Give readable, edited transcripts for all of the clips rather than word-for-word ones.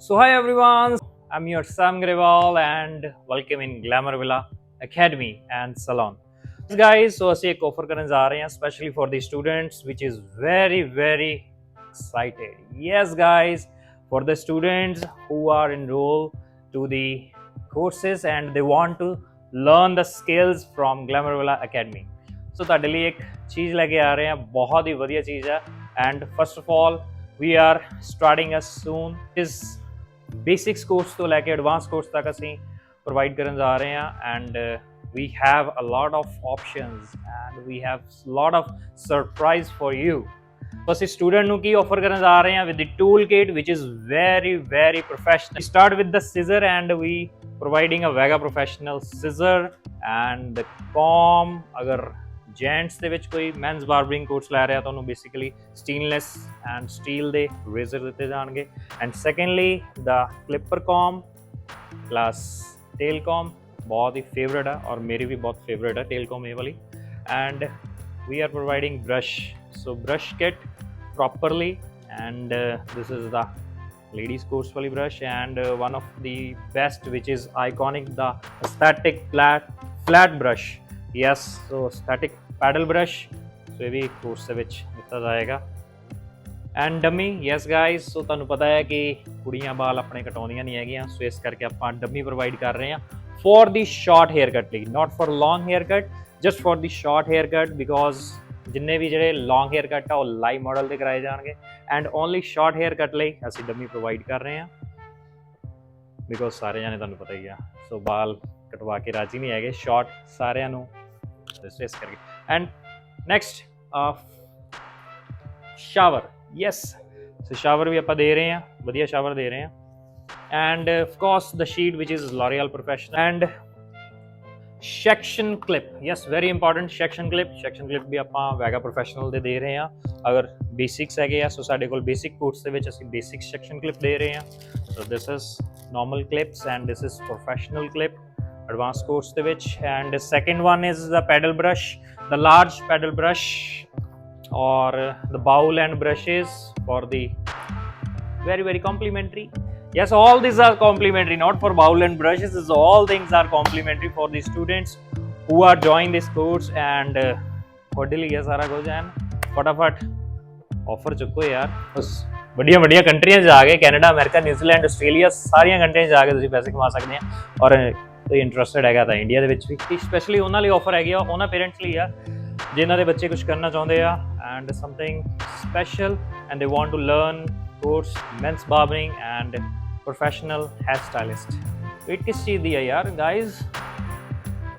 So hi everyone, I'm your Sam Grewal and welcome in Glamour Villa Academy and Salon. Yes guys, so ਅਸੀਂ ਇੱਕ offer ਕਰਨ ਜਾ ਰਹੇ ਹਾਂ especially for the students which is very excited. Yes guys, for the students who are enrolled to the courses and they want to learn the skills from Glamour Villa Academy. So ਤੁਹਾਡੇ ਲਈ ਇੱਕ ਚੀਜ਼ ਲੈ ਕੇ ਆ ਰਹੇ ਹਾਂ, ਬਹੁਤ ਹੀ ਵਧੀਆ ਚੀਜ਼ ਹੈ and first of all we are starting as soon as basics course ਤੋਂ ਲੈ ਕੇ ਐਡਵਾਂਸ ਕੋਰਸ ਤੱਕ ਅਸੀਂ ਪ੍ਰੋਵਾਈਡ ਕਰਨ ਜਾ ਰਹੇ ਹਾਂ and we have a lot of options and we have lot of surprise for you. So ਅਸੀਂ student ਨੂੰ ਕੀ ਆਫਰ ਕਰਨ ਜਾ ਰਹੇ ਹਾਂ with the toolkit which is very professional. We start with the scissor and we providing a Vega professional scissor and the comb. ਅਗਰ gents ਦੇ ਵਿੱਚ ਕੋਈ ਮੈਨਸ ਬਾਰਬਰਿੰਗ ਕੋਰਸ ਲੈ ਰਿਹਾ ਤੁਹਾਨੂੰ ਬੇਸਿਕਲੀ ਸਟੇਨਲੈਸ ਐਂਡ ਸਟੀਲ ਦੇ ਰੇਜ਼ਰ ਦਿੱਤੇ ਜਾਣਗੇ ਐਂਡ ਸੈਕੰਡਲੀ ਦਾ ਕਲਿੱਪਰ ਕੌਮ ਪਲੱਸ ਟੇਲ ਕੌਮ ਬਹੁਤ ਹੀ ਫੇਵਰਟ ਹੈ ਔਰ ਮੇਰੀ ਵੀ ਬਹੁਤ ਫੇਵਰਟ ਹੈ ਟੇਲ ਕੌਮ ਇਹ ਵਾਲੀ and we are providing brush, so brush kit properly and this is the ladies course wali brush and one of the best which is iconic, the aesthetic flat brush. Yes, so aesthetic paddle brush, so ਇਹ ਵੀ course ਦੇ ਵਿੱਚ ਦਿੱਤਾ ਜਾਏਗਾ and dummy. Yes guys, ਸੋ ਤੁਹਾਨੂੰ ਪਤਾ ਹੈ ਕਿ ਕੁੜੀਆਂ ਬਾਲ ਆਪਣੇ ਕਟਾਉਂਦੀਆਂ ਨਹੀਂ ਹੈਗੀਆਂ, ਸੋ ਇਸ ਕਰਕੇ ਆਪਾਂ ਡਮੀ ਪ੍ਰੋਵਾਈਡ ਕਰ ਰਹੇ ਹਾਂ for the short haircut ਲਈ, not for long haircut, just for the short haircut because ਜਿੰਨੇ ਵੀ ਜਿਹੜੇ ਲੌਂਗ ਹੇਅਰ ਕੱਟ ਆ ਉਹ ਲਾਈਵ ਮਾਡਲ ਤੇ ਕਰਾਏ ਜਾਣਗੇ and only short haircut ਲਈ ਅਸੀਂ ਡਮੀ ਪ੍ਰੋਵਾਈਡ ਕਰ ਰਹੇ ਹਾਂ ਬਿਕੋਜ਼ ਸਾਰੇ ਜਾਣੇ ਤੁਹਾਨੂੰ ਪਤਾ ਹੀ ਆ ਸੋ ਬਾਲ ਕਟਵਾ ਕੇ ਰਾਜੀ ਨਹੀਂ ਹੈਗੇ, ਸ਼ਾਰਟ ਸਾਰਿਆਂ ਨੂੰ ਇਸ ਕਰਕੇ. And next shower. Yes, so shower ਵੀ ਆਪਾਂ ਦੇ ਰਹੇ ਹਾਂ, ਵਧੀਆ ਸ਼ਾਵਰ ਦੇ ਰਹੇ ਹਾਂ and of course the sheet ਵਿਚ is L'Oreal professional and section clip. Yes, very important section clip ਵੀ ਆਪਾਂ ਵੈਗਾ ਪ੍ਰੋਫੈਸ਼ਨਲ ਦੇ ਦੇ ਰਹੇ ਹਾਂ. ਅਗਰ ਬੇਸਿਕਸ ਹੈਗੇ ਆ ਸੋ ਸਾਡੇ ਕੋਲ ਬੇਸਿਕ ਕੋਰਸ ਦੇ ਵਿੱਚ ਅਸੀਂ ਬੇਸਿਕ ਸੈਕਸ਼ਨ ਕਲਿੱਪ ਦੇ ਰਹੇ ਹਾਂ. So this is normal clips and this is professional clip advanced course de vich. And second one is the paddle brush, the large paddle brush or the bowl and brushes for the very complimentary. Yes, all these are complimentary, not for bowl and brushes. This all things are complimentary for the students who are joining this course and ਤੁਹਾਡੇ ਲਈ ਇਹ ਸਾਰਾ ਕੁਝ ਹੈ. ਫਟਾਫਟ offer ਚੁੱਕੋ ਯਾਰ, ਬਸ ਵੱਡੀਆਂ ਕੰਟਰੀਆਂ 'ਚ ਜਾ ਕੇ ਕੈਨੇਡਾ, ਅਮਰੀਕਾ, ਨਿਊਜ਼ੀਲੈਂਡ, ਆਸਟ੍ਰੇਲੀਆ ਸਾਰੀਆਂ ਕੰਟਰੀਆਂ 'ਚ ਜਾ ਕੇ ਤੁਸੀਂ ਪੈਸੇ ਕਮਾ ਸਕਦੇ ਆ ਔਰ ਕੋਈ ਇੰਟਰਸਟਡ ਹੈਗਾ ਤਾਂ ਇੰਡੀਆ ਦੇ ਵਿੱਚ ਵੀ ਸਪੈਸ਼ਲੀ ਉਹਨਾਂ ਲਈ ਆਫਰ ਹੈਗੀ ਆ, ਉਹਨਾਂ ਪੇਰੈਂਟਸ ਲਈ ਆ ਜਿਨ੍ਹਾਂ ਦੇ ਬੱਚੇ ਕੁਝ ਕਰਨਾ ਚਾਹੁੰਦੇ ਆ and something special and they want to learn course men's barbering and professional hair stylist. Wait ਕਿਸ ਚੀਜ਼ ਦੀ ਆ ਯਾਰ ਗਾਈਜ਼,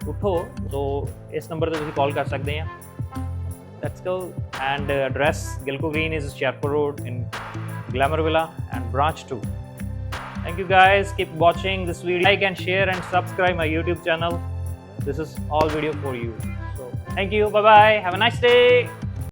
ਉੱਠੋ. ਸੋ ਇਸ ਨੰਬਰ 'ਤੇ ਤੁਸੀਂ ਕਾਲ ਕਰ ਸਕਦੇ ਆ. Let's go. And address Gilco Green is Sherpur Road in Glamour Villa and branch 2. Thank you guys, keep watching this video, like and share and subscribe my YouTube channel. This is all video for you. So thank you, bye bye, have a nice day.